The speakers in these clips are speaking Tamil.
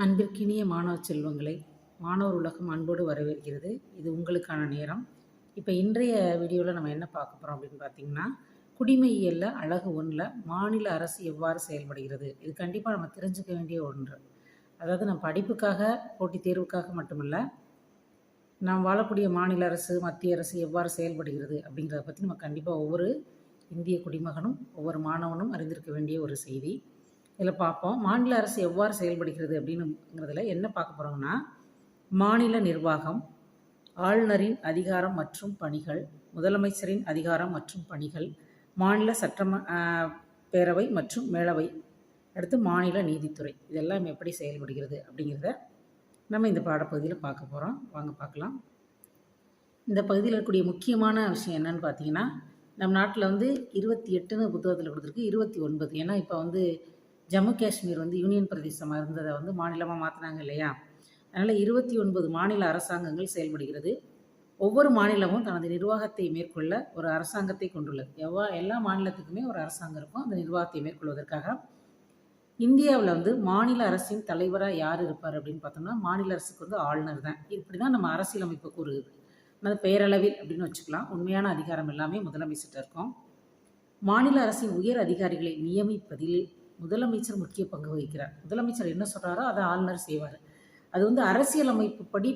அன்பிற்கினிய மாணவ செல்வங்களை மாணவர் உலகம் அன்போடு வரவேற்கிறது. இது உங்களுக்கான நேரம். இப்போ இன்றைய வீடியோவில் நம்ம என்ன பார்க்க போகிறோம் அப்படின்னு பார்த்தீங்கன்னா, குடிமையியலில் அழகு 1ல் மாநில அரசு எவ்வாறு செயல்படுகிறது. இது கண்டிப்பாக நம்ம தெரிஞ்சுக்க வேண்டிய ஒன்று. அதாவது நம்ம படிப்புக்காக போட்டித் தேர்வுக்காக மட்டுமல்ல, நாம் வாழக்கூடிய மாநில அரசு மத்திய அரசு எவ்வாறு செயல்படுகிறது அப்படிங்கிறத பற்றி நம்ம கண்டிப்பாக ஒவ்வொரு இந்திய குடிமகனும் ஒவ்வொரு மாணவனும் அறிந்திருக்க வேண்டிய ஒரு செய்தி. இதில் பார்ப்போம், மாநில அரசு எவ்வாறு செயல்படுகிறது அப்படின்னுங்கிறதுல என்ன பார்க்க போகிறோம்னா, மாநில நிர்வாகம், ஆளுநரின் அதிகாரம் மற்றும் பணிகள், முதலமைச்சரின் அதிகாரம் மற்றும் பணிகள், மாநில பேரவை மற்றும் மேலவை, அடுத்து மாநில நீதித்துறை, இதெல்லாம் எப்படி செயல்படுகிறது அப்படிங்கிறத நம்ம இந்த பாடப்பகுதியில் பார்க்க போகிறோம். வாங்க பார்க்கலாம். இந்த பகுதியில் இருக்கக்கூடிய முக்கியமான விஷயம் என்னன்னு பார்த்தீங்கன்னா, நம்ம நாட்டில் 28ன்னு புத்தகத்தில் கொடுத்துருக்கு, 29. ஏன்னா இப்போ ஜம்மு காஷ்மீர் யூனியன் பிரதேசமாக இருந்ததை மாநிலமாக மாற்றினாங்க இல்லையா. அதனால் 29 மாநில அரசாங்கங்கள் செயல்படுகிறது. ஒவ்வொரு மாநிலமும் தனது நிர்வாகத்தை மேற்கொள்ள ஒரு அரசாங்கத்தை கொண்டுள்ளது. எல்லா மாநிலத்துக்குமே ஒரு அரசாங்கம் இருக்கும். அந்த நிர்வாகத்தை மேற்கொள்வதற்காக இந்தியாவில் மாநில அரசின் தலைவராக யார் இருப்பார் அப்படின்னு பார்த்தோம்னா, மாநில அரசுக்கு ஆளுநர் தான். இப்படி தான் நம்ம அரசியலமைப்பு கூறுகிறது. அது பெயரளவில் அப்படின்னு வச்சுக்கலாம். உண்மையான அதிகாரம் எல்லாமே முதலமைச்சர்கிட்ட இருக்கும். மாநில அரசின் உயர் அதிகாரிகளை நியமிப்பதில் முதலமைச்சர் முக்கிய பங்கு வகிக்கிறார். முதலமைச்சர் என்ன சொல்கிறாரோ அதை ஆளுநர் செய்வார். அது அரசியலமைப்பு படி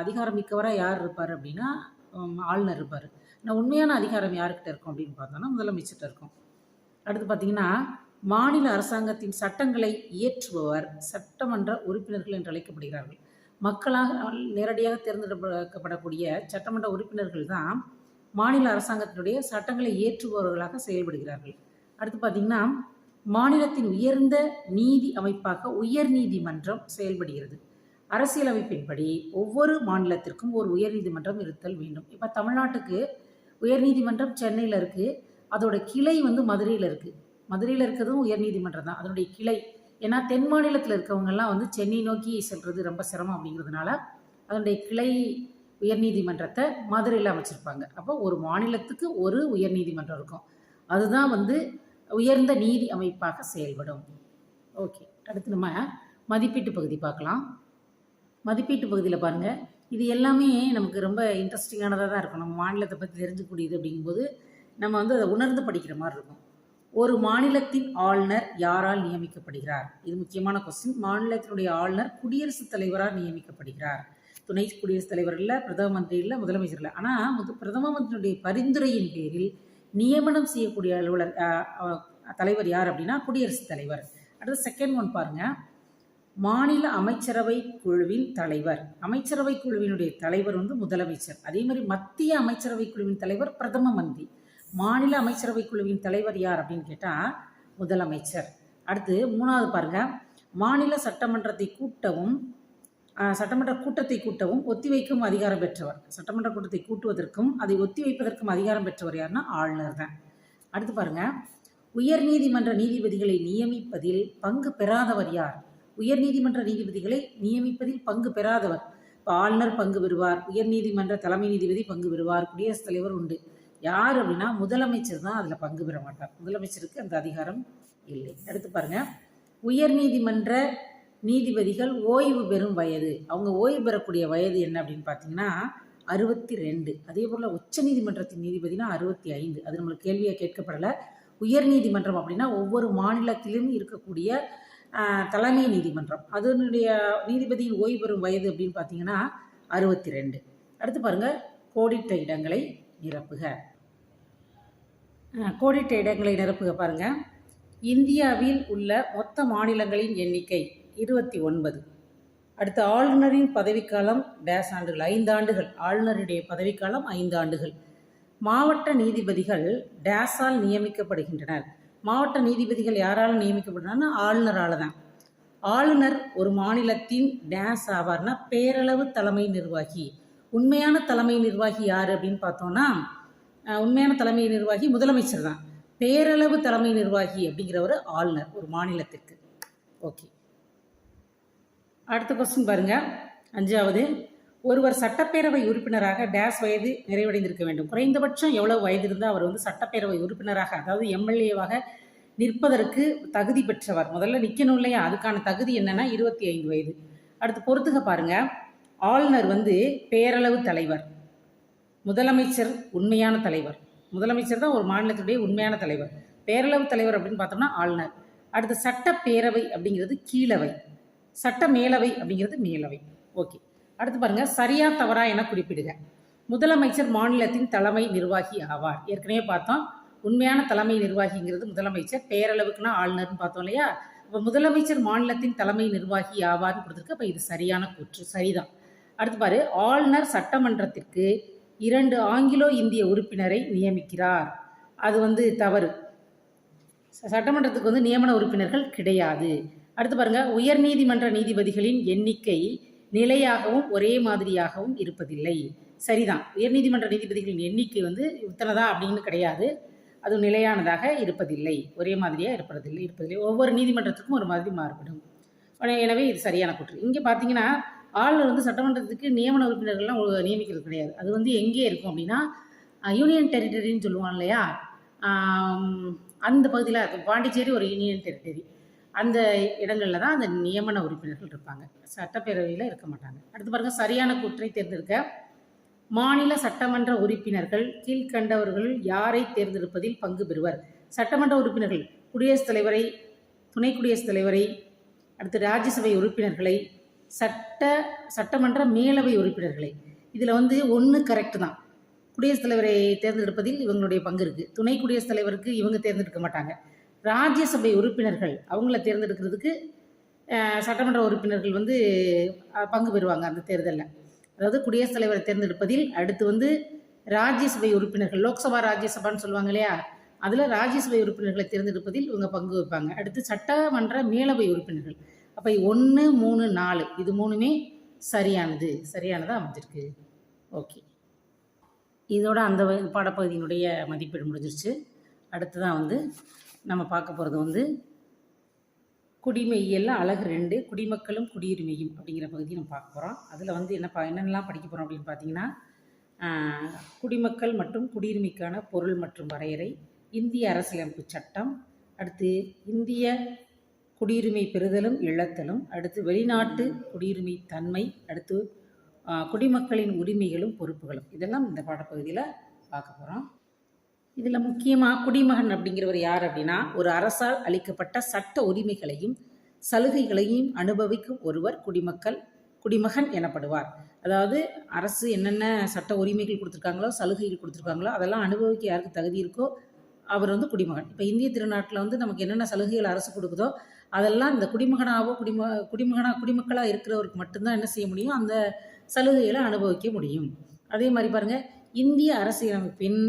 அதிகாரம் மிக்கவராக யார் இருப்பார் அப்படின்னா ஆளுநர் இருப்பார். ஆனால் உண்மையான அதிகாரம் யாருக்கிட்ட இருக்கும் அப்படின்னு பார்த்தோம்னா முதலமைச்சர்கிட்ட இருக்கும். அடுத்து பார்த்திங்கன்னா, மாநில அரசாங்கத்தின் சட்டங்களை இயற்றுபவர் சட்டமன்ற உறுப்பினர்கள் என்று அழைக்கப்படுகிறார்கள். மக்களாக நேரடியாக தேர்ந்தெடுக்கப்படக்கூடிய சட்டமன்ற உறுப்பினர்கள் தான் மாநில அரசாங்கத்தினுடைய சட்டங்களை இயற்றுபவர்களாக செயல்படுகிறார்கள். அடுத்து பார்த்திங்கன்னா, மாநிலத்தின் உயர்ந்த நீதி அமைப்பாக உயர் நீதிமன்றம் செயல்படுகிறது. அரசியலமைப்பின்படி ஒவ்வொரு மாநிலத்திற்கும் ஒரு உயர்நீதிமன்றம் இருத்தல் வேண்டும். இப்போ தமிழ்நாட்டுக்கு உயர்நீதிமன்றம் சென்னையில் இருக்குது. அதோட கிளை மதுரையில் இருக்குது. மதுரையில் இருக்கிறதும் உயர்நீதிமன்றம் தான் அதனுடைய கிளை. ஏன்னா தென் மாநிலத்தில் இருக்கவங்கெல்லாம் சென்னை நோக்கி செல்வது ரொம்ப சிரமம் அப்படிங்கிறதுனால அதனுடைய கிளை உயர்நீதிமன்றத்தை மதுரையில் அமைச்சிருப்பாங்க. அப்போ ஒரு மாநிலத்துக்கு ஒரு உயர்நீதிமன்றம் இருக்கும். அதுதான் உயர்ந்த நீதி அமைப்பாக செயல்படும். ஓகே, அடுத்து நம்ம மதிப்பீட்டு பகுதி பார்க்கலாம். மதிப்பீட்டு பகுதியில் பாருங்கள், இது எல்லாமே நமக்கு ரொம்ப இன்ட்ரெஸ்டிங்கானதாக தான் இருக்கும். நம்ம மாநிலத்தை பற்றி தெரிஞ்சுக்கூடியது அப்படிங்கும்போது நம்ம அதை உணர்ந்து படிக்கிற மாதிரி இருக்கும். ஒரு மாநிலத்தின் ஆளுநர் யாரால் நியமிக்கப்படுகிறார்? இது முக்கியமான கொஸ்டின். மாநிலத்தினுடைய ஆளுநர் குடியரசுத் தலைவரால் நியமிக்கப்படுகிறார். துணை குடியரசுத் தலைவர் இல்லை, பிரதம மந்திரி இல்லை, முதலமைச்சர் இல்லை. ஆனால் பிரதம மந்திரியுடைய பரிந்துரையின் பேரில் நியமனம் செய்யக்கூடிய அலுவலர் தலைவர் யார் அப்படின்னா குடியரசுத் தலைவர். அடுத்து செகண்ட் ஒன் பாருங்கள், மாநில அமைச்சரவை குழுவின் தலைவர். அமைச்சரவை குழுவினுடைய தலைவர் முதலமைச்சர். அதே மாதிரி மத்திய அமைச்சரவை குழுவின் தலைவர் பிரதம மந்திரி. மாநில அமைச்சரவை குழுவின் தலைவர் யார் அப்படின்னு கேட்டால் முதலமைச்சர். அடுத்து மூணாவது பாருங்கள், மாநில சட்டமன்ற கூட்டத்தை கூட்டவும் ஒத்திவைக்கும் அதிகாரம் பெற்றவர். சட்டமன்ற கூட்டத்தை கூட்டுவதற்கும் அதை ஒத்திவைப்பதற்கும் அதிகாரம் பெற்றவர் யாருன்னா ஆளுநர் தான். அடுத்து பாருங்கள், உயர்நீதிமன்ற நீதிபதிகளை நியமிப்பதில் பங்கு பெறாதவர் யார்? உயர்நீதிமன்ற நீதிபதிகளை நியமிப்பதில் பங்கு பெறாதவர். இப்போ ஆளுநர் பங்கு பெறுவார், உயர்நீதிமன்ற தலைமை நீதிபதி பங்கு பெறுவார், குடியரசுத் தலைவர் உண்டு. யார் அப்படின்னா முதலமைச்சர் தான் அதில் பங்கு பெற மாட்டார். முதலமைச்சருக்கு அந்த அதிகாரம் இல்லை. அடுத்து பாருங்கள், உயர்நீதிமன்ற நீதிபதிகள் ஓய்வு பெறும் வயது. அவங்க ஓய்வு பெறக்கூடிய வயது என்ன அப்படின்னு பார்த்தீங்கன்னா 62. அதே போல் உச்ச நீதிமன்றத்தின் நீதிபதினா 65. அது நம்மளுக்கு கேள்வியாக கேட்கப்படலை. உயர்நீதிமன்றம் அப்படின்னா ஒவ்வொரு மாநிலத்திலும் இருக்கக்கூடிய தலைமை நீதிமன்றம், அதனுடைய நீதிபதியின் ஓய்வு பெறும் வயது அப்படின்னு பார்த்தீங்கன்னா 62. அடுத்து பாருங்கள், கோடிட்ட இடங்களை நிரப்புக. கோடிட்ட இடங்களை நிரப்புக பாருங்கள். இந்தியாவில் உள்ள மொத்த மாநிலங்களின் எண்ணிக்கை 29. அடுத்த ஆளுநரின் பதவிக்காலம் டேஸ் ஆண்டுகள், 5 ஆண்டுகள். ஆளுநருடைய பதவிக்காலம் 5 ஆண்டுகள். மாவட்ட நீதிபதிகள் டேஸால் நியமிக்கப்படுகின்றனர். மாவட்ட நீதிபதிகள் யாரால் நியமிக்கப்படுறாங்கன்னா ஆளுநரால் தான். ஆளுநர் ஒரு மாநிலத்தின் டேஸ் ஆவார்னா பேரளவு தலைமை நிர்வாகி. உண்மையான தலைமை நிர்வாகி யார் அப்படின்னு பார்த்தோன்னா, உண்மையான தலைமை நிர்வாகி முதலமைச்சர் தான். பேரளவு தலைமை நிர்வாகி அப்படிங்கிறவர் ஆளுநர் ஒரு மாநிலத்திற்கு. ஓகே, அடுத்த கொஸ்டின் பாருங்கள், 5வது. ஒருவர் சட்டப்பேரவை உறுப்பினராக டேஸ் வயது நிறைவடைந்திருக்க வேண்டும். குறைந்தபட்சம் எவ்வளவு வயது இருந்தால் அவர் சட்டப்பேரவை உறுப்பினராக, அதாவது எம்எல்ஏவாக நிற்பதற்கு தகுதி பெற்றவர். முதல்ல நிற்கணும் இல்லையா, அதுக்கான தகுதி என்னன்னா 25 வயது. அடுத்து பொறுத்துக பாருங்க. ஆளுநர் வந்து பேரளவு தலைவர், முதலமைச்சர் உண்மையான தலைவர். முதலமைச்சர் தான் ஒரு மாநிலத்துடைய உண்மையான தலைவர். பேரளவு தலைவர் அப்படின்னு பார்த்தோம்னா ஆளுநர். அடுத்து சட்டப்பேரவை அப்படிங்கிறது கீழவை, சட்ட மேலவை அப்படிங்கிறது மேலவை. ஓகே, அடுத்து பாருங்க, சரியா தவறா என குறிப்பிடுக. முதலமைச்சர் மாநிலத்தின் தலைமை நிர்வாகி ஆவார். ஏற்கனவே பார்த்தோம், உண்மையான தலைமை நிர்வாகிங்கிறது முதலமைச்சர், பேரளவுக்குன்னா ஆளுநர்னு பார்த்தோம் இல்லையா. இப்போ முதலமைச்சர் மாநிலத்தின் தலைமை நிர்வாகி ஆவார்னு கொடுத்துருக்கு. அப்போ இது சரியான கூற்று, சரிதான். அடுத்து பாரு, ஆளுநர் சட்டமன்றத்திற்கு 2 ஆங்கிலோ இந்திய உறுப்பினரை நியமிக்கிறார். அது வந்து தவறு. சட்டமன்றத்துக்கு வந்து நியமன உறுப்பினர்கள் கிடையாது. அடுத்து பாருங்க, உயர்நீதிமன்ற நீதிபதிகளின் எண்ணிக்கை நிலையாகவும் ஒரே மாதிரியாகவும் இருப்பதில்லை. சரிதான். உயர்நீதிமன்ற நீதிபதிகளின் எண்ணிக்கை வந்து இத்தனைதான் அப்படின்னு கிடையாது. அது நிலையானதாக இருப்பதில்லை, ஒரே மாதிரியாக இருப்பதில்லை. ஒவ்வொரு நீதிமன்றத்துக்கும் ஒரு மாதிரி மாறுபடும். எனவே இது சரியான கூற்று. இங்கே பார்த்தீங்கன்னா ஆளுநர் வந்து சட்டமன்றத்துக்கு நியமன உறுப்பினர்கள்லாம் நியமிக்கிறது கிடையாது. அது வந்து எங்கே இருக்கும் அப்படின்னா யூனியன் டெரிட்டரின்னு சொல்லுவாங்க இல்லையா, அந்த பகுதியில் இருக்கும். பாண்டிச்சேரி ஒரு யூனியன் டெரிட்டரி, அந்த இடங்களில் தான் அந்த நியமன உறுப்பினர்கள் இருப்பாங்க, சட்டப்பேரவையில் இருக்க மாட்டாங்க. அடுத்து பாருங்கள், சரியான கூற்றை தேர்ந்தெடுக்க. மாநில சட்டமன்ற உறுப்பினர்கள் கீழ்கண்டவர்கள் யாரை தேர்ந்தெடுப்பதில் பங்கு பெறுவர்? சட்டமன்ற உறுப்பினர்கள் குடியரசுத் தலைவரை, துணை குடியரசுத் தலைவரை, அடுத்து ராஜ்யசபை உறுப்பினர்களை, சட்டமன்ற மேலவை உறுப்பினர்களை. இதில் வந்து ஒன்று கரெக்டு தான். குடியரசுத் தலைவரை தேர்ந்தெடுப்பதில் இவங்களுடைய பங்கு இருக்குது. துணை குடியரசுத் தலைவருக்கு இவங்க தேர்ந்தெடுக்க மாட்டாங்க. ராஜ்யசபை உறுப்பினர்கள் அவங்கள தேர்ந்தெடுக்கிறதுக்கு சட்டமன்ற உறுப்பினர்கள் வந்து பங்கு பெறுவாங்க அந்த தேர்தலில். அதாவது குடியரசுத் தலைவரை தேர்ந்தெடுப்பதில். அடுத்து வந்து ராஜ்யசபை உறுப்பினர்கள், லோக்சபா ராஜ்யசபான்னு சொல்லுவாங்க இல்லையா, அதில் ராஜ்யசபை உறுப்பினர்களை தேர்ந்தெடுப்பதில் இவங்க பங்கு வைப்பாங்க. அடுத்து சட்டமன்ற மேலவை உறுப்பினர்கள். அப்போ 1, 3, 4 இது மூணுமே சரியானதாக அமைஞ்சிருக்கு. ஓகே, இதோட அந்த பாடப்பகுதியினுடைய மதிப்பீடு முடிஞ்சிருச்சு. அடுத்துதான் வந்து நம்ம பார்க்க போகிறது வந்து குடிமையியல் அழகு 2 குடிமக்களும் குடியுரிமையும் அப்படிங்கிற பகுதியை நம்ம பார்க்க போகிறோம். அதில் வந்து என்னென்னலாம் படிக்க போகிறோம் அப்படின்னு பார்த்தீங்கன்னா, குடிமக்கள் மற்றும் குடியுரிமைக்கான பொருள் மற்றும் வரையறை, இந்திய அரசியலமைப்பு சட்டம், அடுத்து இந்திய குடியுரிமை பெறுதலும் இழத்தலும், அடுத்து வெளிநாட்டு குடியுரிமை தன்மை, அடுத்து குடிமக்களின் உரிமைகளும் பொறுப்புகளும். இதெல்லாம் இந்த பாடப்பகுதியில் பார்க்க போகிறோம். இதில் முக்கியமாக குடிமகன் அப்படிங்கிறவர் யார் அப்படின்னா, ஒரு அரசால் அளிக்கப்பட்ட சட்ட உரிமைகளையும் சலுகைகளையும் அனுபவிக்கும் ஒருவர் குடிமகன் எனப்படுவார். அதாவது அரசு என்னென்ன சட்ட உரிமைகள் கொடுத்துருக்காங்களோ, சலுகைகள் கொடுத்துருக்காங்களோ, அதெல்லாம் அனுபவிக்க யாருக்கு தகுதி இருக்கோ அவர் வந்து குடிமகன். இப்போ இந்திய திருநாட்டில் வந்து நமக்கு என்னென்ன சலுகைகள் அரசு கொடுக்குதோ அதெல்லாம் இந்த குடிமக்களாக இருக்கிறவருக்கு மட்டும்தான் என்ன செய்ய முடியும், அந்த சலுகைகளை அனுபவிக்க முடியும். அதே மாதிரி பாருங்கள், இந்திய அரசியலமைப்பின்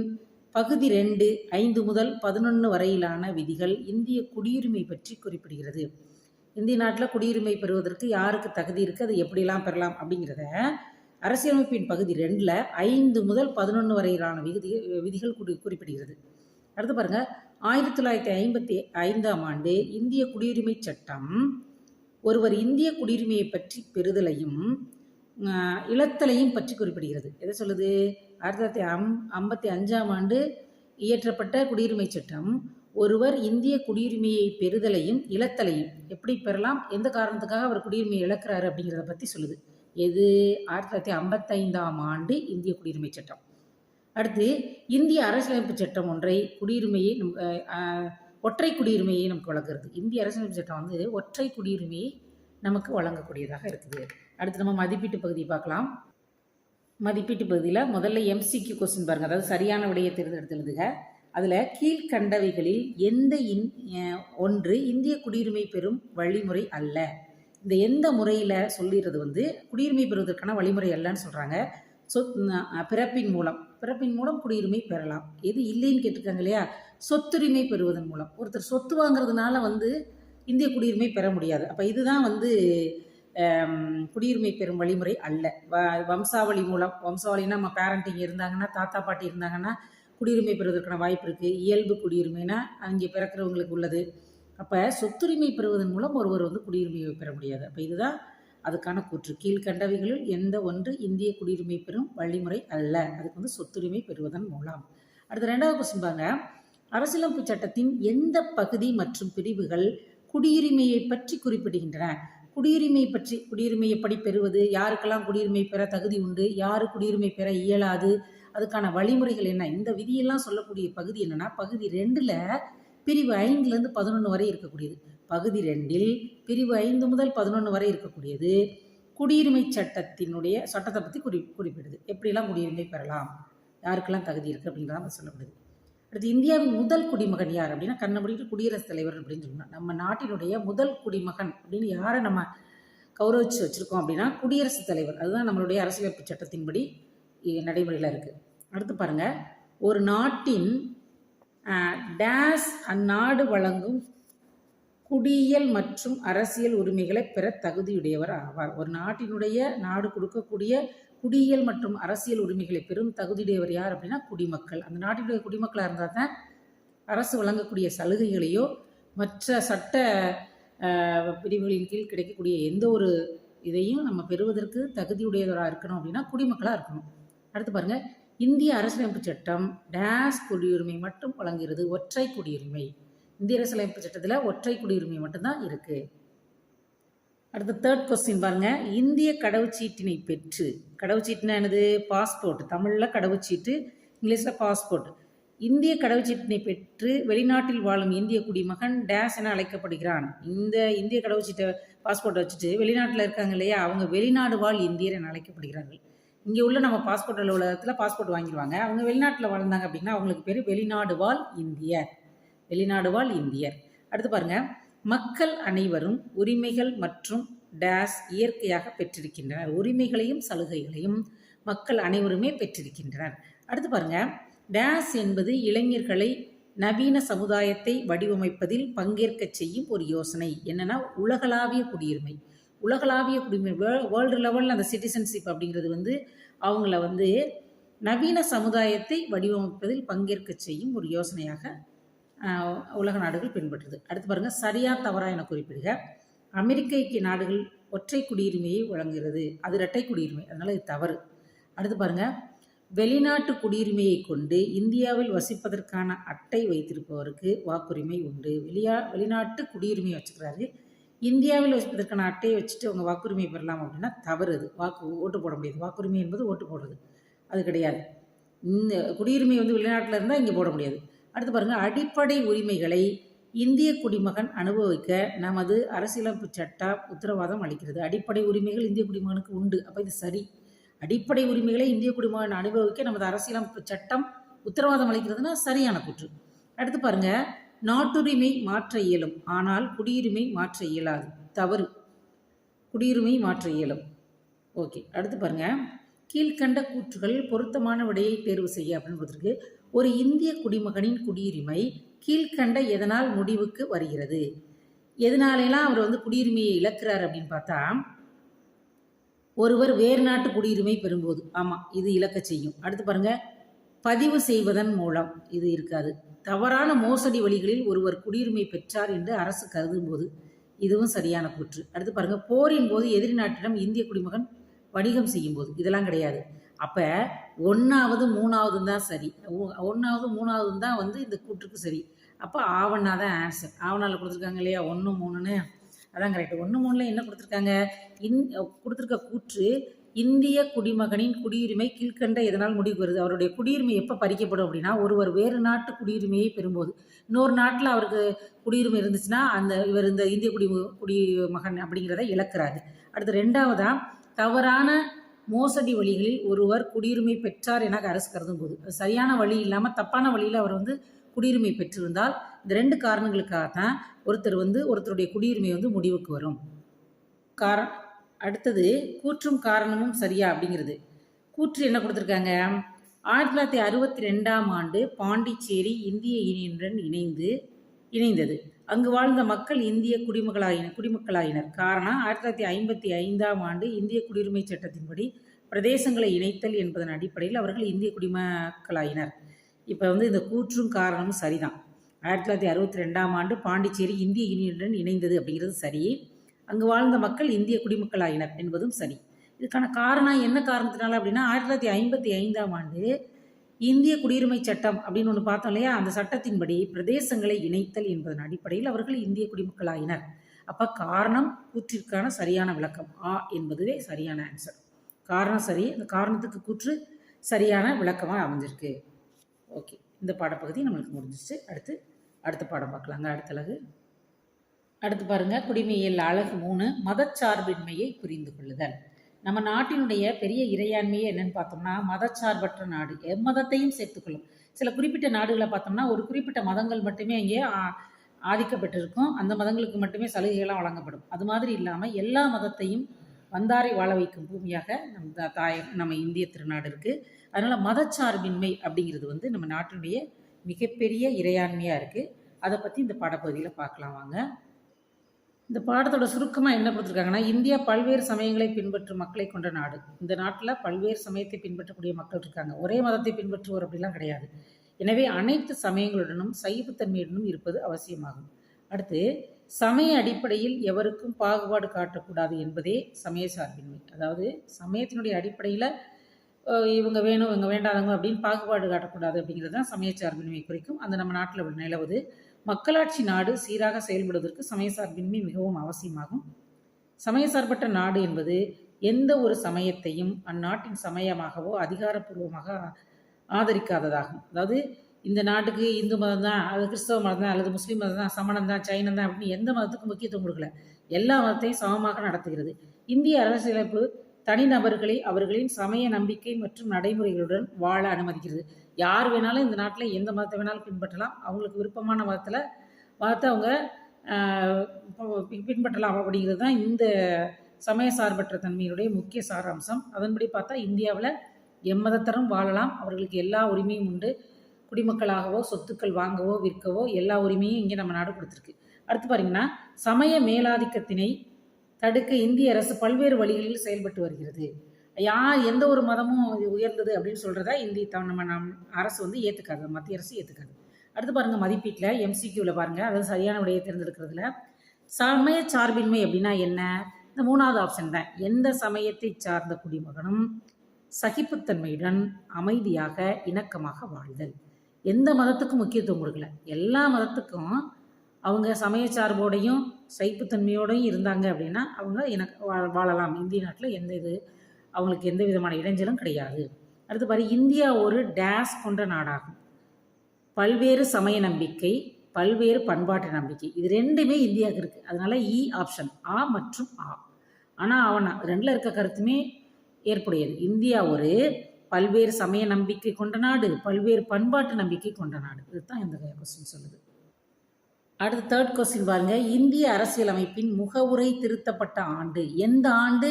பகுதி 2 5 முதல் 11 வரையிலான விதிகள் இந்திய குடியுரிமை பற்றி குறிப்பிடுகிறது. இந்திய நாட்டில் குடியுரிமை பெறுவதற்கு யாருக்கு தகுதி இருக்குது, அதை எப்படிலாம் பெறலாம் அப்படிங்கிறத அரசியலமைப்பின் பகுதி 2ல் 5 முதல் 11 வரையிலான விதிகள் குறிப்பிடுகிறது. அடுத்து பாருங்கள், 1955ஆம் ஆண்டு இந்திய குடியுரிமை சட்டம் ஒருவர் இந்திய குடியுரிமையை பற்றி பெறுதலையும் இழத்தலையும் பற்றி குறிப்பிடுகிறது. எதை சொல்லுது? 1955ஆம் ஆண்டு இயற்றப்பட்ட குடியுரிமை சட்டம் ஒருவர் இந்திய குடியுரிமையை பெறுதலையும் இழத்தலையும் எப்படி பெறலாம், எந்த காரணத்துக்காக அவர் குடியுரிமையை இழக்கிறாரு அப்படிங்கிறத பற்றி சொல்லுது. எது? 1955ஆம் ஆண்டு இந்திய குடியுரிமை சட்டம். அடுத்து இந்திய அரசியலமைப்பு சட்டம் ஒற்றை குடியுரிமையை நமக்கு வழங்குகிறது. இந்திய அரசியலமைப்பு சட்டம் வந்து ஒற்றை குடியுரிமையை நமக்கு வழங்கக்கூடியதாக இருக்குது. அடுத்து நம்ம மதிப்பீட்டு பகுதியை பார்க்கலாம். மதிப்பீட்டு பகுதியில் முதல்ல MCQ கொஸ்டின் பாருங்கள், அதாவது சரியான விடையை தேர்ந்தெடுத்து எழுதுக. அதில் கீழ்கண்டவைகளில் எந்த ஒன்று இந்திய குடியுரிமை பெறும் வழிமுறை அல்ல. இந்த எந்த முறையில் சொல்லிடுறது வந்து குடியுரிமை பெறுவதற்கான வழிமுறை அல்லன்னு சொல்கிறாங்க. பிறப்பின் மூலம் குடியுரிமை பெறலாம். எது இல்லைன்னு கேட்டிருக்காங்க இல்லையா, சொத்துரிமை பெறுவதன் மூலம். ஒருத்தர் சொத்து வாங்குறதுனால வந்து இந்திய குடியுரிமை பெற முடியாது. அப்போ இதுதான் வந்து குடியுரிமை பெறும் வழிமுறை அல்ல. வம்சாவளி மூலம், வம்சாவளினா நம்ம பேரண்டிங் இருந்தாங்கன்னா, தாத்தா பாட்டி இருந்தாங்கன்னா குடியுரிமை பெறுவதற்கான வாய்ப்பு இருக்குது. இயல்பு குடியுரிமைனா அங்கே பிறக்கிறவங்களுக்கு உள்ளது. அப்போ சொத்துரிமை பெறுவதன் மூலம் ஒருவர் வந்து குடியுரிமையை பெற முடியாது. அப்போ இதுதான் அதுக்கான கூற்று. கீழ்கண்டவைகளில் எந்த ஒன்று இந்திய குடியுரிமை பெறும் வழிமுறை அல்ல. அதுக்கு வந்து சொத்துரிமை பெறுவதன் மூலம். அடுத்து 2வது கொஸ்டின் பாருங்க, அரசியலமைப்பு சட்டத்தின் எந்த பகுதி மற்றும் பிரிவுகள் குடியுரிமையை பற்றி குறிப்பிடுகின்றன? குடியுரிமை பற்றி, குடியுரிமை எப்படி பெறுவது, யாருக்கெல்லாம் குடியுரிமை பெற தகுதி உண்டு, யாரு குடியுரிமை பெற இயலாது, அதுக்கான வழிமுறைகள் என்ன, இந்த விதியெல்லாம் சொல்லக்கூடிய பகுதி என்னன்னா பகுதி 2ல் பிரிவு 5லேருந்து 11 வரை இருக்கக்கூடியது. பகுதி 2ல் பிரிவு 5 முதல் 11 வரை இருக்கக்கூடியது குடியுரிமை சட்டத்தை பற்றி குறிப்பிடுது. எப்படிலாம் குடியுரிமை பெறலாம், யாருக்கெல்லாம் தகுதி இருக்குது அப்படிங்கிறத சொல்லப்படுது. அடுத்து, இந்தியாவின் முதல் குடிமகன் யார் அப்படின்னா கண்ணமூடிட்டு குடியரசுத் தலைவர் அப்படின்னு சொன்னோம். நம்ம நாட்டினுடைய முதல் குடிமகன் அப்படின்னு யாரை நம்ம கௌரவிச்சு வச்சுருக்கோம் அப்படின்னா குடியரசுத் தலைவர். அதுதான் நம்மளுடைய அரசியலமைப்பு சட்டத்தின்படி நடைமுறையில் இருக்குது. அடுத்து பாருங்கள், ஒரு நாட்டின் டேஸ் அந்நாடு வழங்கும் குடியியல் மற்றும் அரசியல் உரிமைகளை பெற தகுதியுடையவர் ஆவார். ஒரு நாடு கொடுக்கக்கூடிய குடியியல் மற்றும் அரசியல் உரிமைகளை பெறும் தகுதியுடையவர் யார் அப்படின்னா குடிமக்கள். அந்த நாட்டினுடைய குடிமக்களாக இருந்தால் தான் அரசு வழங்கக்கூடிய சலுகைகளையோ மற்ற சட்ட பிரிவுகளின் கீழ் கிடைக்கக்கூடிய எந்த ஒரு இதையும் நம்ம பெறுவதற்கு தகுதியுடையவராக இருக்கணும் அப்படின்னா குடிமக்களாக இருக்கணும். அடுத்து பாருங்கள், இந்திய அரசியலமைப்பு சட்டம் டேஸ் குடியுரிமை மட்டும் வழங்குகிறது, ஒற்றை குடியுரிமை. இந்திய அரசியலமைப்பு சட்டத்தில் ஒற்றை குடியுரிமை மட்டும்தான் இருக்குது. அடுத்த 3rd கொஸ்டின் பாருங்க, இந்திய கடவுச்சீட்டினை பெற்று, கடவுச்சீட்டுனா என்னது, பாஸ்போர்ட், தமிழில் கடவுச்சீட்டு, இங்கிலீஷில் பாஸ்போர்ட். இந்திய கடவுச்சீட்டினை பெற்று வெளிநாட்டில் வாழும் இந்திய குடிமகன் டேஸ் என அழைக்கப்படுகிறான். இந்த இந்திய கடவுச்சீட்டை பாஸ்போர்ட்டை வச்சுட்டு வெளிநாட்டில் இருக்காங்க இல்லையா, அவங்க வெளிநாடு வாழ் இந்தியர் என அழைக்கப்படுகிறார்கள். இங்கே உள்ள நம்ம பாஸ்போர்ட் அலுவலகத்தில் பாஸ்போர்ட் வாங்கிடுவாங்க. அவங்க வெளிநாட்டில் வாழ்ந்தாங்க அப்படின்னா அவங்களுக்கு பேர் வெளிநாடு வாழ் இந்தியர், வெளிநாடு வாழ் இந்தியர். அடுத்து பாருங்க, மக்கள் அனைவரும் உரிமைகள் மற்றும் டேஸ் இயற்கையாக பெற்றிருக்கின்றனர். உரிமைகளையும் சலுகைகளையும் மக்கள் அனைவருமே பெற்றிருக்கின்றனர். அடுத்து பாருங்க, டேஸ் என்பது இளைஞர்களை நவீன சமுதாயத்தை வடிவமைப்பதில் பங்கேற்க செய்யும் ஒரு யோசனை. என்னன்னா உலகளாவிய குடியுரிமை. உலகளாவிய குடியுரிமை, வேர்ல்டு லெவலில் அந்த சிட்டிசன்ஷிப் அப்படிங்கிறது அவங்கள நவீன சமுதாயத்தை வடிவமைப்பதில் பங்கேற்க செய்யும் ஒரு யோசனையாக உலக நாடுகள் பின்பற்றுது. அடுத்து பாருங்கள், சரியா தவறா என குறிப்பிடுக. அமெரிக்க ஐக்கிய நாடுகள் ஒற்றை குடியுரிமையை வழங்குகிறது, அது இரட்டை குடியுரிமை, அதனால் இது தவறு. அடுத்து பாருங்கள், வெளிநாட்டு குடியுரிமையை கொண்டு இந்தியாவில் வசிப்பதற்கான அட்டை வைத்திருப்பவருக்கு வாக்குரிமை உண்டு. வெளிநாட்டு குடியுரிமையை வச்சுக்கிறாரு, இந்தியாவில் வசிப்பதற்கான அட்டையை வச்சுட்டு அவங்க வாக்குரிமை பெறலாம் அப்படின்னா தவறு. அது ஓட்டு போட முடியாது. வாக்குரிமை என்பது ஓட்டு போடுறது, அது கிடையாது. இந்த குடியுரிமை வெளிநாட்டில் இருந்தால் இங்கே போட முடியாது. அடுத்து பாருங்கள், அடிப்படை உரிமைகளை இந்திய குடிமகன் அனுபவிக்க நமது அரசியலமைப்பு சட்டம் உத்தரவாதம் அளிக்கிறது. அடிப்படை உரிமைகள் இந்திய குடிமகனுக்கு உண்டு, அப்போ இது சரி. அடிப்படை உரிமைகளை இந்திய குடிமகன் அனுபவிக்க நமது அரசியலமைப்பு சட்டம் உத்தரவாதம் அளிக்கிறதுனா சரியான கூற்று. அடுத்து பாருங்கள், நாட்டுரிமை மாற்ற இயலும் ஆனால் குடியுரிமை மாற்ற இயலாது, தவறு. குடியுரிமை மாற்ற இயலும். ஓகே. அடுத்து பாருங்கள், கீழ்கண்ட கூற்றுகள் பொருத்தமான விடையை தேர்வு செய்ய அப்படின்னு கொடுத்துருக்கு. ஒரு இந்திய குடிமகனின் குடியுரிமை கீழ்கண்ட எதனால் முடிவுக்கு வருகிறது? எதனாலெல்லாம் அவர் குடியுரிமையை இழக்கிறார் அப்படின்னு பார்த்தா, ஒருவர் வேறு நாட்டு குடியுரிமை பெறும்போது, ஆமாம் இது இழக்க செய்யும். அடுத்து பாருங்கள், பதிவு செய்வதன் மூலம் இது இருக்காது. தவறான மோசடி வழிகளில் ஒருவர் குடியுரிமை பெற்றார் என்று அரசு கருதும் போது, இதுவும் சரியான கூற்று. அடுத்து பாருங்கள், போரின் போது எதிரி நாட்டிடம் இந்திய குடிமகன் வணிகம் செய்யும் போது, இதெல்லாம் கிடையாது. அப்போ 1வது 3வது தான் சரி, 1வது 3வது தான் இந்த கூற்றுக்கு சரி. அப்போ ஆவணா தான் ஆன்சர். ஆவணாவில் கொடுத்துருக்காங்க இல்லையா 1, 3ன்னு, அதான் கரெக்ட். 1, 3ல் என்ன கொடுத்துருக்காங்க, கொடுத்துருக்க கூற்று இந்திய குடிமகனின் குடியுரிமை கீழ்கண்ட எதனால் முடிவுக்கு வருது. அவருடைய குடியுரிமை எப்போ பறிக்கப்படும் அப்படின்னா, ஒருவர் வேறு நாட்டு குடியுரிமையை பெறும்போது, இன்னொரு நாட்டில் அவருக்கு குடியுரிமை இருந்துச்சுன்னா இவர் இந்த இந்திய குடிமகன் அப்படிங்கிறத இழக்கிறாரு. அடுத்து 2வதா, தவறான மோசடி வழிகளில் ஒருவர் குடியுரிமை பெற்றார் என அரசு கருதும் போது, சரியான வழி இல்லாமல் தப்பான வழியில் அவர் குடியுரிமை பெற்றிருந்தால், இந்த 2 காரணங்களுக்காக தான் ஒருத்தருடைய குடியுரிமை முடிவுக்கு வரும். அடுத்தது, கூற்றும் காரணமும் சரியா அப்படிங்கிறது. கூற்று என்ன கொடுத்துருக்காங்க, 1962ஆம் ஆண்டு பாண்டிச்சேரி இந்திய யூனியனுடன் இணைந்தது. அங்கு வாழ்ந்த மக்கள் இந்திய குடிமக்களாயினர். காரணம், 1955ஆம் ஆண்டு இந்திய குடியுரிமை சட்டத்தின்படி பிரதேசங்களை இணைத்தல் என்பதன் அடிப்படையில் அவர்கள் இந்திய குடிமக்களாயினர். இப்போ இந்த கூற்றும் காரணமும் சரிதான். 1962ஆம் ஆண்டு பாண்டிச்சேரி இந்திய யூனியனுடன் இணைந்தது அப்படிங்கிறது சரி. அங்கு வாழ்ந்த மக்கள் இந்திய குடிமக்களாயினர் என்பதும் சரி. இதுக்கான காரணம் என்ன காரணத்தினால அப்படின்னா, 1955ஆம் ஆண்டு இந்திய குடியுரிமை சட்டம் அப்படின்னு ஒன்று பார்த்தோம் இல்லையா, அந்த சட்டத்தின்படி பிரதேசங்களை இணைத்தல் என்பதன் அடிப்படையில் அவர்கள் இந்திய குடிமக்களாயினர். அப்போ காரணம் கூற்றிற்கான சரியான விளக்கம் ஆ என்பதுவே சரியான ஆன்சர். காரணம் சரி, அந்த காரணத்துக்கு கூற்று சரியான விளக்கமாக அமைஞ்சிருக்கு. ஓகே, இந்த பாடப்பகுதி நம்மளுக்கு முடிஞ்சிச்சு. அடுத்த பாடம் பார்க்கலாங்க. அடுத்து பாருங்க, குடிமையியல் அழகு 3 மதச்சார்பின்மையை புரிந்து கொள்ளுதல். நம்ம நாட்டினுடைய பெரிய இறையாண்மையே என்னன்னு பார்த்தோம்னா மதச்சார்பற்ற நாடு, எம்மதத்தையும் சேர்த்துக்கொள்ளும். சில குறிப்பிட்ட நாடுகளை பார்த்தோம்னா ஒரு குறிப்பிட்ட மதங்கள் மட்டுமே இங்கே ஆதிக்கப்பட்டிருக்கும், அந்த மதங்களுக்கு மட்டுமே சலுகைகளாக வழங்கப்படும். அது மாதிரி இல்லாமல் எல்லா மதத்தையும் வந்தாரை வாழ வைக்கும் பூமியாக நம்ம இந்திய திருநாடு இருக்குது. அதனால் மதச்சார்பின்மை அப்படிங்கிறது நம்ம நாட்டினுடைய மிகப்பெரிய இறையாண்மையாக இருக்குது. அதை பற்றி இந்த பாடப்பகுதியில் பார்க்கலாம் வாங்க. இந்த பாடத்தோட சுருக்கமாக என்ன கொடுத்துருக்காங்கன்னா, இந்தியா பல்வேறு சமயங்களை பின்பற்றும் மக்களை கொண்ட நாடு. இந்த நாட்டில் பல்வேறு சமயத்தை பின்பற்றக்கூடிய மக்கள் இருக்காங்க. ஒரே மதத்தை பின்பற்றுவோர் அப்படிலாம் கிடையாது. எனவே அனைத்து சமயங்களுடனும் சகிப்புத்தன்மையுடனும் இருப்பது அவசியமாகும். அடுத்து, சமய அடிப்படையில் எவருக்கும் பாகுபாடு காட்டக்கூடாது என்பதே சமய சார்பின்மை. அதாவது சமயத்தினுடைய அடிப்படையில் இவங்க வேணும் இவங்க வேண்டாதவங்க அப்படின்னு பாகுபாடு காட்டக்கூடாது அப்படிங்கிறது தான் சமய சார்பின்மை குறிக்கும். அந்த நம்ம நாட்டில் நிலவுது. மக்களாட்சி நாடு சீராக செயல்படுவதற்கு சமய சார்பின்மை மிகவும் அவசியமாகும். சமயசார்பற்ற நாடு என்பது எந்த ஒரு சமயத்தையும் அந்நாட்டின் சமயமாகவோ அதிகாரப்பூர்வமாக ஆதரிக்காததாகும். அதாவது இந்த நாட்டுக்கு இந்து மதம் தான், அது கிறிஸ்தவ மதம் தான், அல்லது முஸ்லீம் மதம் தான், சமணம் தான், சைனம் தான் அப்படின்னு எந்த மதத்துக்கும் முக்கியத்துவம் கொடுக்கல. எல்லா மதத்தையும் சமமாக நடத்துகிறது. இந்திய அரசியலமைப்பு தனிநபர்களை அவர்களின் சமய நம்பிக்கை மற்றும் நடைமுறைகளுடன் வாழ அனுமதிக்கிறது. யார் வேணாலும் இந்த நாட்டில் எந்த மதத்தை வேணாலும் பின்பற்றலாம். அவங்களுக்கு விருப்பமான மதத்தை அவங்க பின்பற்றலாம். அப்படிங்கிறது தான் இந்த சமய சார்பற்ற தன்மையினுடைய முக்கிய சாராம்சம். அதன்படி பார்த்தா இந்தியாவில் எம்மதத்தரும் வாழலாம், அவர்களுக்கு எல்லா உரிமையும் உண்டு. குடிமக்களாகவோ சொத்துக்கள் வாங்கவோ விற்கவோ எல்லா உரிமையும் இங்கே நம்ம நாடு கொடுத்துருக்கு. அடுத்து பாருங்கன்னா, சமய மேலாதிக்கத்தினை தடுக்க இந்திய அரசு பல்வேறு வழிகளில் செயல்பட்டு வருகிறது. எந்த ஒரு மதமும் உயர்ந்தது அப்படின்னு சொல்கிறத நம்ம அரசு ஏற்றுக்காது, மத்திய அரசு ஏற்றுக்காது. அடுத்து பாருங்கள், மதிப்பீட்டில் எம்சிக்யூவில் பாருங்கள், அதாவது சரியான விடையை தேர்ந்தெடுக்கிறதுல சமய சார்பின்மை அப்படின்னா என்ன? இந்த 3வது ஆப்ஷன் தான். எந்த சமயத்தை சார்ந்த குடிமகனும் சகிப்புத்தன்மையுடன் அமைதியாக இணக்கமாக வாழ்தல். எந்த மதத்துக்கும் முக்கியத்துவம் கொடுக்கல, எல்லா மதத்துக்கும் அவங்க சமய சார்போடையும் சகிப்புத்தன்மையோடையும் இருந்தாங்க அப்படின்னா அவங்க வாழலாம். இந்திய நாட்டில் அவங்களுக்கு எந்த விதமான இடைஞ்சலும் கிடையாது. அடுத்து பாரு, இந்தியா ஒரு டேஸ் கொண்ட நாடாகும். பல்வேறு சமய நம்பிக்கை, பல்வேறு பண்பாட்டு நம்பிக்கை, இது ரெண்டுமே இந்தியாவுக்கு இருக்குது. அதனால ஆப்ஷன் ஆ மற்றும் ஆ. ஆனால் ரெண்டில் இருக்க கருத்துமே ஏற்புடையது. இந்தியா ஒரு பல்வேறு சமய நம்பிக்கை கொண்ட நாடு, பல்வேறு பண்பாட்டு நம்பிக்கை கொண்ட நாடு. இதுதான் இந்த கொஸ்டின் சொல்லுது. அடுத்து 3rd கொஸ்டின் பாருங்க, இந்திய அரசியலமைப்பின் முகவுரை திருத்தப்பட்ட ஆண்டு. எந்த ஆண்டு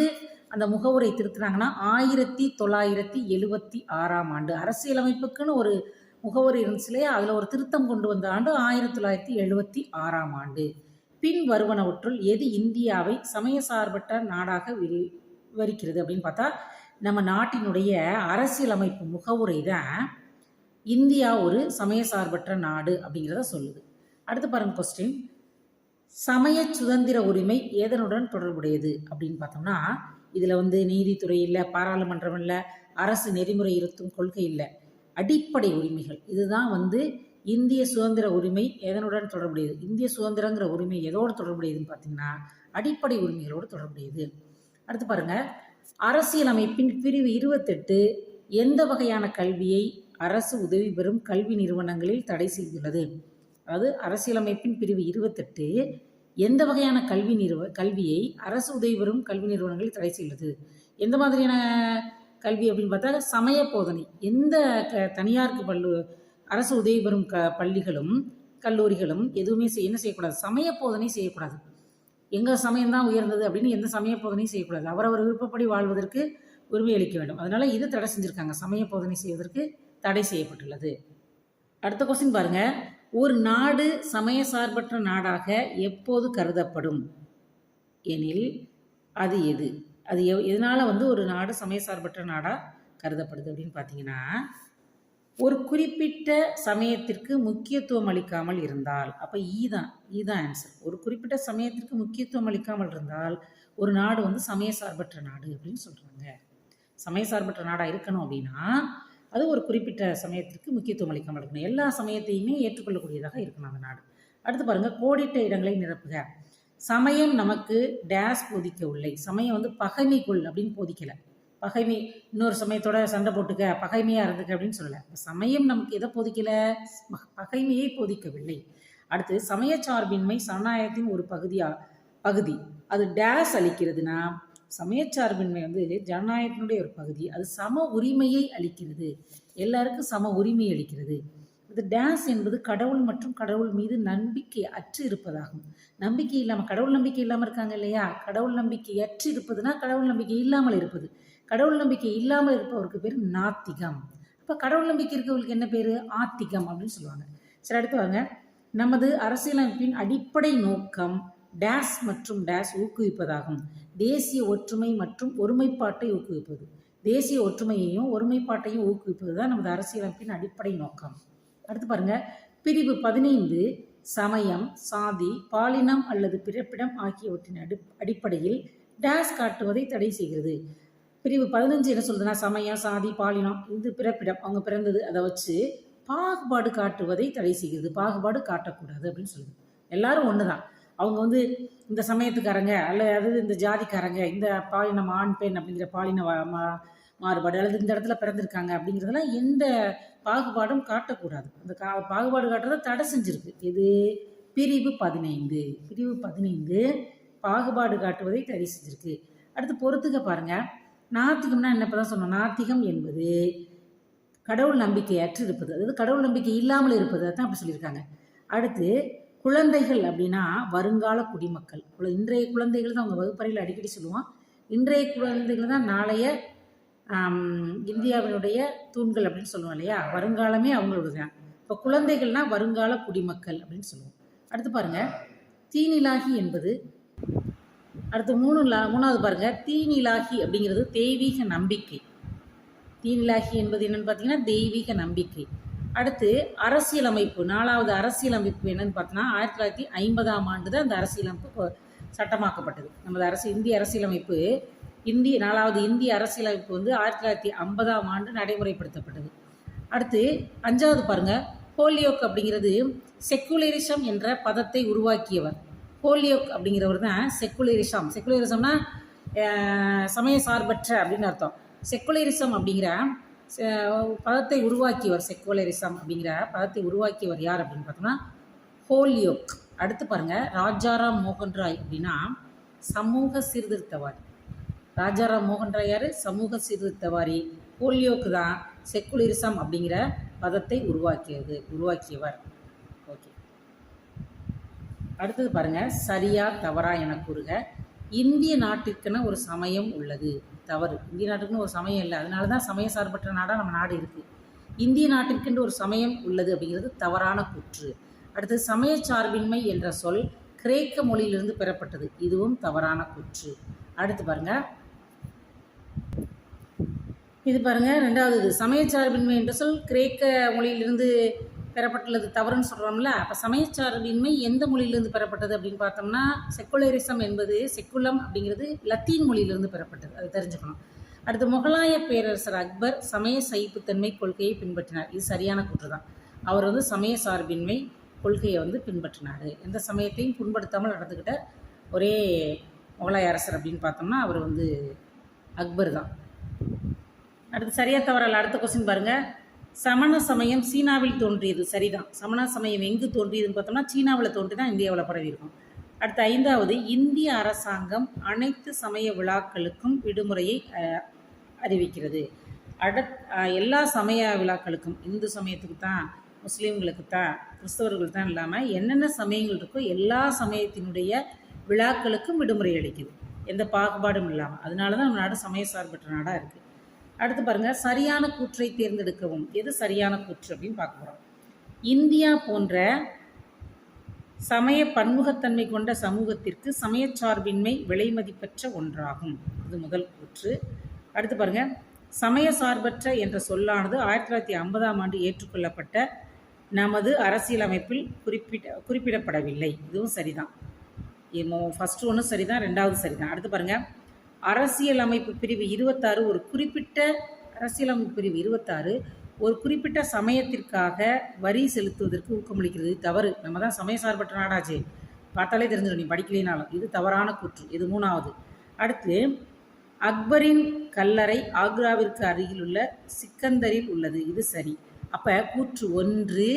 அந்த முகவுரை திருத்தினாங்கன்னா 1976ஆம் ஆண்டு. அரசியலமைப்புக்குன்னு ஒரு முகவுரை இருந்துச்சு இல்லையா, அதில் ஒரு திருத்தம் கொண்டு வந்த ஆண்டு 1976ஆம் ஆண்டு. பின் வருவனவற்றுள் எது இந்தியாவை சமய சார்பற்ற நாடாக விவரிக்கிறது அப்படின்னு பார்த்தா, நம்ம நாட்டினுடைய அரசியலமைப்பு முகவுரை தான் இந்தியா ஒரு சமய சார்பற்ற நாடு அப்படிங்கிறத சொல்லுது. அடுத்து பாருங்க கொஸ்டின், சமய சுதந்திர உரிமை எதனுடன் தொடர்புடையது அப்படின்னு பார்த்தோம்னா, இதில் நீதித்துறை இல்லை, பாராளுமன்றம் இல்லை, அரசு நெறிமுறை இருத்தும் கொள்கை இல்லை, அடிப்படை உரிமைகள். இதுதான் இந்திய சுதந்திர உரிமை எதனுடன் தொடர்புடையது. இந்திய சுதந்திரங்கிற உரிமை எதோடு தொடர்புடையதுன்னு பார்த்தீங்கன்னா அடிப்படை உரிமைகளோடு தொடர்புடையது. அடுத்து பாருங்க, அரசியலமைப்பின் பிரிவு 28 எந்த வகையான கல்வியை அரசு உதவி பெறும் கல்வி நிறுவனங்களில் தடை செய்துள்ளது. அதாவது அரசியலமைப்பின் பிரிவு 28 எந்த வகையான கல்வியை அரசு உதவி பெறும் கல்வி நிறுவனங்களில் தடை செய்துள்ளது. எந்த மாதிரியான கல்வி அப்படின்னு பார்த்தா, சமய போதனை. எந்த தனியாருக்கு அரசு உதவி பெறும் பள்ளிகளும் கல்லூரிகளும் எதுவுமே என்ன செய்யக்கூடாது, சமய போதனை செய்யக்கூடாது. எங்கள் சமயம்தான் உயர்ந்தது அப்படின்னு எந்த சமய போதனையும் செய்யக்கூடாது. அவரவர் விருப்பப்படி வாழ்வதற்கு உரிமை அளிக்க வேண்டும். அதனால் இது தடை செஞ்சுருக்காங்க, சமய போதனை செய்வதற்கு தடை செய்யப்பட்டுள்ளது. அடுத்த கொஸ்டின் பாருங்க, ஒரு நாடு சமய சார்பற்ற நாடாக எப்போது கருதப்படும் எனில் அது எது? அது எதனால் ஒரு நாடு சமய சார்பற்ற நாடாக கருதப்படுது அப்படின்னு பார்த்தீங்கன்னா, ஒரு குறிப்பிட்ட சமயத்திற்கு முக்கியத்துவம் அளிக்காமல் இருந்தால். அப்போ ஈதான் ஆன்சர். ஒரு குறிப்பிட்ட சமயத்திற்கு முக்கியத்துவம் அளிக்காமல் இருந்தால் ஒரு நாடு சமய சார்பற்ற நாடு அப்படின்னு சொல்கிறாங்க. சமய சார்பற்ற நாடாக இருக்கணும் அப்படின்னா அது ஒரு குறிப்பிட்ட சமயத்திற்கு முக்கியத்துவம் அளிக்காமல் இருக்கணும். எல்லா சமயத்தையுமே ஏற்றுக்கொள்ளக்கூடியதாக இருக்கணும் அந்த நாடு. அடுத்து பாருங்கள், கோடிட்ட இடங்களை நிரப்புக. சமயம் நமக்கு டேஸ் போதிக்கவில்லை. சமயம் வந்து பகைமைக்குள் அப்படின்னு போதிக்கலை. பகைமை இன்னொரு சமயத்தோட சண்டை போட்டுக்க, பகைமையாக இருந்துக்க அப்படின்னு சொல்லலை. சமயம் நமக்கு எதை போதிக்கலை? பகைமையை போதிக்கவில்லை. அடுத்து சமயச்சார்பின்மை சரணாயத்தின் ஒரு பகுதி. அது டேஸ் அளிக்கிறதுனா, சமயச்சார்பின்மை வந்து ஜனநாயகத்தினுடைய ஒரு பகுதி. அது சம உரிமையை அளிக்கிறது, எல்லாருக்கும் சம உரிமை அளிக்கிறது. இது டேஸ் என்பது கடவுள் மற்றும் கடவுள் மீது நம்பிக்கை அற்று இருப்பதாகும். நம்பிக்கை இல்லாமல், கடவுள் நம்பிக்கை இல்லாமல் இருக்காங்க இல்லையா, கடவுள் நம்பிக்கை அற்று இருப்பதுனா கடவுள் நம்பிக்கை இல்லாமல் இருப்பது. கடவுள் நம்பிக்கை இல்லாமல் இருப்பவருக்கு பேர் நாத்திகம். இப்போ கடவுள் நம்பிக்கை இருக்கவங்களுக்கு என்ன பேர்? ஆத்திகம் அப்படின்னு சொல்லுவாங்க. சரி, அடுத்து வாங்க. நமது அரசியலமைப்பின் அடிப்படை நோக்கம் டேஸ் மற்றும் டேஸ் ஊக்குவிப்பதாகும். தேசிய ஒற்றுமை மற்றும் ஒருமைப்பாட்டை ஊக்குவிப்பது. தேசிய ஒற்றுமையையும் ஒருமைப்பாட்டையும் ஊக்குவிப்பது தான் நமது அரசியலமைப்பின் அடிப்படை நோக்கம். அடுத்து பாருங்க, பிரிவு 15 சமயம், சாதி, பாலினம் அல்லது பிறப்பிடம் ஆகியவற்றின் அடிப்படையில் டேஸ் காட்டுவதை தடை செய்கிறது. பிரிவு 15 என்ன சொல்றதுன்னா, சமயம், சாதி, பாலினம், இது பிறப்பிடம், அவங்க பிறந்தது, அதை வச்சு பாகுபாடு காட்டுவதை தடை செய்கிறது. பாகுபாடு காட்டக்கூடாது அப்படின்னு சொல்லுது. எல்லாரும் ஒன்று தான். அவங்க வந்து இந்த சமயத்துக்காரங்க அல்லது இந்த ஜாதிக்காரங்க, இந்த பாலினம் ஆண் பெண் அப்படிங்கிற பாலின மாறுபாடு அல்லது இந்த இடத்துல பிறந்திருக்காங்க அப்படிங்கிறதெல்லாம் எந்த பாகுபாடும் காட்டக்கூடாது. அந்த பாகுபாடு காட்டுறதை தடை செஞ்சிருக்கு. இது பிரிவு 15. பிரிவு 15 பாகுபாடு காட்டுவதை தடை செஞ்சிருக்கு. அடுத்து பொறுத்துக்க பாருங்க. நாத்திகம்னா என்ன? இப்பதான் சொன்னோம். நாத்திகம் என்பது கடவுள் நம்பிக்கை அற்று இருப்பது, அதாவது கடவுள் நம்பிக்கை இல்லாமல் இருப்பது, தான் அப்படி சொல்லியிருக்காங்க. அடுத்து குழந்தைகள் அப்படின்னா வருங்கால குடிமக்கள். இன்றைய குழந்தைகள் தான் அவங்க வகுப்பறையில் அடிக்கடி சொல்லுவோம். இன்றைய குழந்தைகள் தான் நாளைய இந்தியாவினுடைய தூண்கள் அப்படின்னு சொல்லுவோம் இல்லையா. வருங்காலமே அவங்களோட தான். இப்போ குழந்தைகள்னா வருங்கால குடிமக்கள் அப்படின்னு சொல்லுவோம். அடுத்து பாருங்க, தீநிலாகி என்பது, அடுத்து மூணாவது பாருங்க, தீநிலாகி அப்படிங்கிறது தெய்வீக நம்பிக்கை. தீநிலாகி என்பது என்னன்னு பார்த்தீங்கன்னா தெய்வீக நம்பிக்கை. அடுத்து அரசியலமைப்பு, 4வது அரசியலமைப்பு என்னன்னு பார்த்தோன்னா 1950ஆம் ஆண்டு தான் அந்த அரசியலமைப்பு சட்டமாக்கப்பட்டது. நமது இந்திய அரசியலமைப்பு, 4வது இந்திய அரசியலமைப்பு வந்து 1950ஆம் ஆண்டு நடைமுறைப்படுத்தப்பட்டது. அடுத்து 5வது பாருங்க, ஹோலியோக் அப்படிங்கிறது செக்குலரிசம் என்ற பதத்தை உருவாக்கியவர். ஹோலியோக் அப்படிங்கிறவர் தான் செக்குலரிசம். செக்குலரிசம்னா சமய சார்பற்ற அப்படின்னு அர்த்தம். செக்குலரிசம் அப்படிங்கிற பதத்தை உருவாக்கியவர், செக்குலரிசம் அப்படிங்கிற பதத்தை உருவாக்கியவர் யார் அப்படின்னு பார்த்தோம்னா ஹோலியோக். அடுத்து பாருங்க, ராஜாராம் மோகன் ராய் அப்படின்னா சமூக சீர்திருத்தவாதி. ராஜாராம் மோகன் ராய் யார்? சமூக சீர்திருத்தவாதி. ஹோலியோக் தான் செக்குலரிசம் அப்படிங்கிற பதத்தை உருவாக்கியவர். ஓகே, அடுத்தது பாருங்க, சரியா தவறா என கூறுக. இந்திய நாட்டிற்கென ஒரு சமயம் உள்ளது. தவறு. இந்திய நாட்டுக்குன்னு ஒரு சமயம் இல்லை, அதனால தான் சமய சார்பற்ற நாடாக நம்ம நாடு இருக்குது. இந்திய நாட்டிற்கென்று ஒரு சமயம் உள்ளது அப்படிங்கிறது தவறான கூற்று. அடுத்து சமயச்சார்பின்மை என்ற சொல் கிரேக்க மொழியிலிருந்து பெறப்பட்டது. இதுவும் தவறான கூற்று. அடுத்து பாருங்க, இது பாருங்க 2வது, சமயச்சார்பின்மை என்ற சொல் கிரேக்க மொழியிலிருந்து பெறப்பட்டுள்ளது தவறுன்னு சொல்கிறோம்ல. அப்போ சமயச்சார்பின்மை எந்த மொழியிலிருந்து பெறப்பட்டது அப்படின்னு பார்த்தோம்னா செக்குலரிசம் என்பது, செக்குலம் அப்படிங்கிறது லத்தீன் மொழியிலிருந்து பெறப்பட்டது, அது தெரிஞ்சுக்கணும். அடுத்து முகலாய பேரரசர் அக்பர் சமய சகிப்புத்தன்மை கொள்கையை பின்பற்றினார். இது சரியான கூற்று தான். அவர் வந்து சமய சார்பின்மை கொள்கையை வந்து பின்பற்றினார். எந்த சமயத்தையும் புண்படுத்தாமல் நடந்துக்கிட்ட ஒரே முகலாய அரசர் அப்படின்னு பார்த்தோம்னா அவர் வந்து அக்பர் தான். அடுத்து சரியா தவறால் அடுத்த கொஸ்டின் பாருங்கள். சமண சமயம் சீனாவில் தோன்றியது. சரிதான். சமண சமயம் எங்கு தோன்றியதுன்னு பார்த்தோம்னா சீனாவில் தோன்றி தான் இந்தியாவில் பரவி இருக்கும். அடுத்து 5வது, இந்திய அரசாங்கம் அனைத்து சமய விழாக்களுக்கும் விடுமுறையை அறிவிக்கிறது. எல்லா சமய விழாக்களுக்கும், இந்து சமயத்துக்கு தான், முஸ்லீம்களுக்கு தான், கிறிஸ்தவர்கள் தான் இல்லாமல் என்னென்ன சமயங்கள் இருக்கோ எல்லா சமயத்தினுடைய விழாக்களுக்கும் விடுமுறை அளிக்குது, எந்த பாகுபாடும் இல்லாமல். அதனால தான் நம்ம நாடு சமய சார்பற்ற நாடாக இருக்குது. அடுத்து பாருங்கள், சரியான கூற்றை தேர்ந்தெடுக்கவும். எது சரியான கூற்று அப்படின்னு பார்க்க போகிறோம். இந்தியா போன்ற சமய பன்முகத்தன்மை கொண்ட சமூகத்திற்கு சமயச்சார்பின்மை விலை மதிப்பற்ற ஒன்றாகும். இது முதல் கூற்று. அடுத்து பாருங்கள், சமய சார்பற்ற என்ற சொல்லானது 1950ஆம் ஆண்டு ஏற்றுக்கொள்ளப்பட்ட நமது அரசியலமைப்பில் குறிப்பிடப்படவில்லை. இதுவும் சரிதான். ஃபஸ்ட்டு ஒன்று சரிதான், 2வது சரிதான். அடுத்து பாருங்கள், அரசியலமைப்பு பிரிவு 26 ஒரு குறிப்பிட்ட அரசியலமைப்பு பிரிவு 26 ஒரு குறிப்பிட்ட சமயத்திற்காக வரி செலுத்துவதற்கு ஊக்கமளிக்கிறது. இது தவறு. நம்ம தான் சமய சார்பற்ற நாடாச்சே, பார்த்தாலே தெரிஞ்சிடும் நீ படிக்கலைனாலும். இது தவறான கூற்று. இது 3வது. அடுத்து, அக்பரின் கல்லறை ஆக்ராவிற்கு அருகில் உள்ள சிக்கந்தரில் உள்ளது. இது சரி. அப்போ கூற்று 1,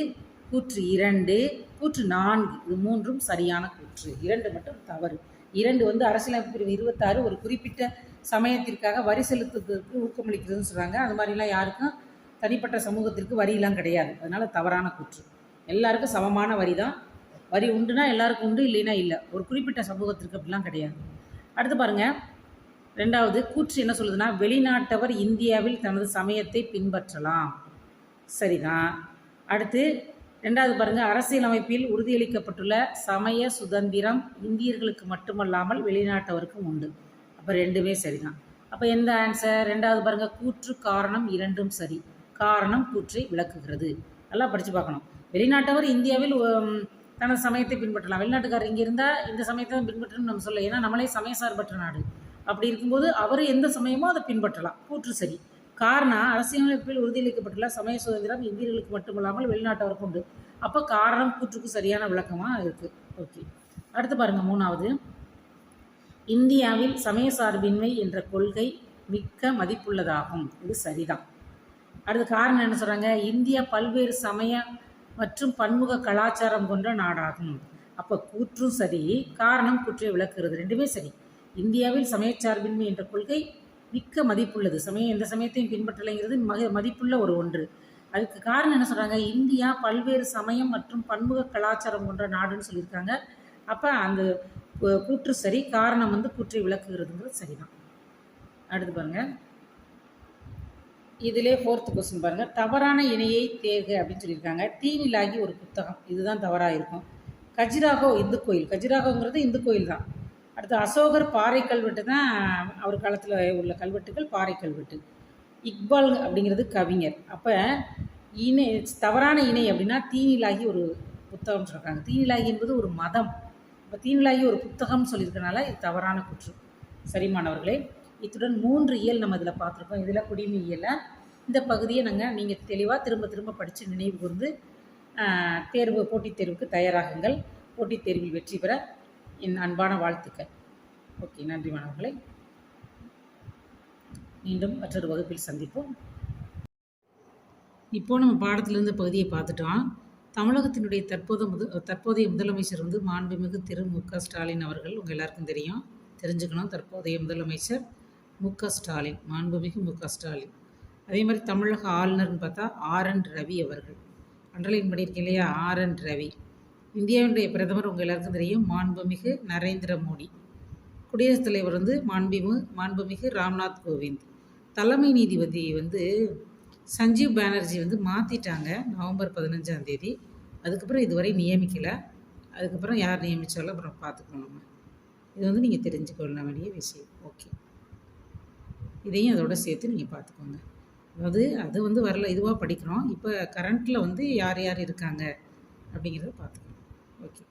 கூற்று 2, கூற்று 4 இது 3ம் சரியான கூற்று. 2 மட்டும் தவறு. 2 வந்து அரசியலமைப்பு பிரிவு 26 ஒரு குறிப்பிட்ட சமயத்திற்காக வரி செலுத்துவதற்கு ஊக்கமளிக்கிறதுன்னு சொல்கிறாங்க. அது மாதிரிலாம் யாருக்கும் தனிப்பட்ட சமூகத்திற்கு வரியெல்லாம் கிடையாது. அதனால் தவறான கூற்று. எல்லாருக்கும் சமமான வரி தான். வரி உண்டுனா எல்லாருக்கும் உண்டு, இல்லைன்னா இல்லை. ஒரு குறிப்பிட்ட சமூகத்திற்கு அப்படிலாம் கிடையாது. அடுத்து பாருங்கள், 2வது கூற்று என்ன சொல்லுதுன்னா, வெளிநாட்டவர் இந்தியாவில் தனது சமயத்தை பின்பற்றலாம். சரிதான். அடுத்து 2வது பாருங்கள், அரசியலமைப்பில் உறுதியளிக்கப்பட்டுள்ள சமய சுதந்திரம் இந்தியர்களுக்கு மட்டுமல்லாமல் வெளிநாட்டவருக்கும் உண்டு. அப்போ 2மே சரிதான். அப்போ எந்த ஆன்சர்? 2வது பாருங்கள், கூற்று காரணம் 2ம் சரி. காரணம் கூற்றை விளக்குகிறது. நல்லா படித்து பார்க்கணும். வெளிநாட்டவர் இந்தியாவில் தனது சமயத்தை பின்பற்றலாம். வெளிநாட்டுக்காரர் இங்கே இருந்தால் இந்த சமயத்தை தான் பின்பற்றணும்னு நம்ம சொல்ல, ஏன்னா நம்மளே சமய சார்பற்ற நாடு. அப்படி இருக்கும்போது அவர் எந்த சமயமோ அதை பின்பற்றலாம். கூற்று சரி. காரணம் அரசியலமைப்பில் உறுதியளிக்கப்பட்டுள்ள சமய சுதந்திரம் இந்தியர்களுக்கு மட்டுமல்லாமல் வெளிநாட்டவருக்கும் உண்டு. அப்போ காரணம் கூற்றுக்கு சரியான விளக்கமாக இருக்குது. ஓகே. அடுத்து பாருங்கள், 3வது, இந்தியாவில் சமய சார்பின்மை என்ற கொள்கை மிக்க மதிப்புள்ளதாகும். இது சரிதான். அடுத்த காரணம் என்ன சொல்கிறாங்க, இந்தியா பல்வேறு சமய மற்றும் பன்முக கலாச்சாரம் கொண்ட நாடாகும். அப்போ கூற்றும் சரி, காரணம் கூற்றை விளக்குகிறது. 2மே சரி. இந்தியாவில் சமயச்சார்பின்மை என்ற கொள்கை மிக்க மதிப்புள்ளது. சமயம் எந்த சமயத்தையும் பின்பற்றலைங்கிறது மதிப்புள்ள ஒரு ஒன்று. அதுக்கு காரணம் என்ன சொல்கிறாங்க, இந்தியா பல்வேறு சமயம் மற்றும் பன்முக கலாச்சாரம் கொண்ட நாடுன்னு சொல்லியிருக்காங்க. அப்போ அந்த கூற்று சரி, காரணம் வந்து கூற்றை விளக்குகிறதுங்கிறது சரிதான். அடுத்து பாருங்கள், இதிலே 4th கொஸ்டின் பாருங்கள், தவறான இணையை தேர்க அப்படின்னு சொல்லியிருக்காங்க. தீனிலாகி ஒரு புத்தகம், இதுதான் தவறாக இருக்கும். கஜுராஹோ இந்து கோயில், கஜுராஹோங்கிறது இந்து கோயில் தான். அடுத்து அசோகர் பாறை கல்வெட்டு தான் அவர் காலத்தில் உள்ள கல்வெட்டுகள் பாறை கல்வெட்டு. இக்பால் அப்படிங்கிறது கவிஞர். அப்போ இணை தவறான இணை அப்படின்னா தீனிலாகி ஒரு புத்தகம் சொல்கிறாங்க. தீனிலாகி என்பது ஒரு மதம். இப்போ தீனிலாகி ஒரு புத்தகம் சொல்லியிருக்கனால இது தவறான குற்று. சரிமானவர்களே, இத்துடன் 3 இயல் நம்ம இதில் பார்த்துருக்கோம். இதில் குடிமையியலை இந்த பகுதியை நீங்கள் தெளிவாக திரும்ப திரும்ப படித்து நினைவு கூர்ந்து போட்டித் தேர்வுக்கு தயாராகுங்கள். போட்டித் தேர்வில் வெற்றி பெற என் அன்பான வாழ்த்துக்கள். ஓகே, நன்றி மாணவர்களே. மீண்டும் மற்றொரு வகுப்பில் சந்திப்போம். இப்போது நம்ம பாடத்திலிருந்து பகுதியை பார்த்துட்டோம். தமிழகத்தினுடைய தற்போதைய முதலமைச்சர் வந்து மாண்புமிகு திரு மு.க. ஸ்டாலின் அவர்கள். உங்கள் எல்லாருக்கும் தெரிஞ்சுக்கணும். தற்போதைய முதலமைச்சர் மு.க. ஸ்டாலின், மாண்புமிகு மு.க. ஸ்டாலின். அதே மாதிரி தமிழக ஆளுநர்னு பார்த்தா ஆர்.என். ரவி அவர்கள். அண்டர்லைன் பண்ணியிருக்கேன் இல்லையா, ஆர்.என். ரவி. இந்தியாவினுடைய பிரதமர் உங்கள் எல்லாருக்கும் தெரியும், மாண்புமிகு நரேந்திர மோடி. குடியரசுத் தலைவர் வந்து மாண்புமிகு ராம்நாத் கோவிந்த். தலைமை நீதிபதி வந்து சஞ்சீவ் பானர்ஜி வந்து மாற்றிட்டாங்க நவம்பர் 15ஆம் தேதி. அதுக்கப்புறம் இதுவரை நியமிக்கலை. அதுக்கப்புறம் யார் நியமித்தாலும் அப்புறம் பார்த்துக்கணும். நம்ம இது வந்து நீங்கள் தெரிஞ்சுக்கொள்ள வேண்டிய விஷயம். ஓகே, இதையும் அதோட சேர்த்து நீங்கள் பார்த்துக்கோங்க. அதாவது அது வந்து வரல, இதுவாக படிக்கிறோம். இப்போ கரண்ட்டில் வந்து யார் யார் இருக்காங்க அப்படிங்கிறத பார்த்துக்கணும். ஓகே.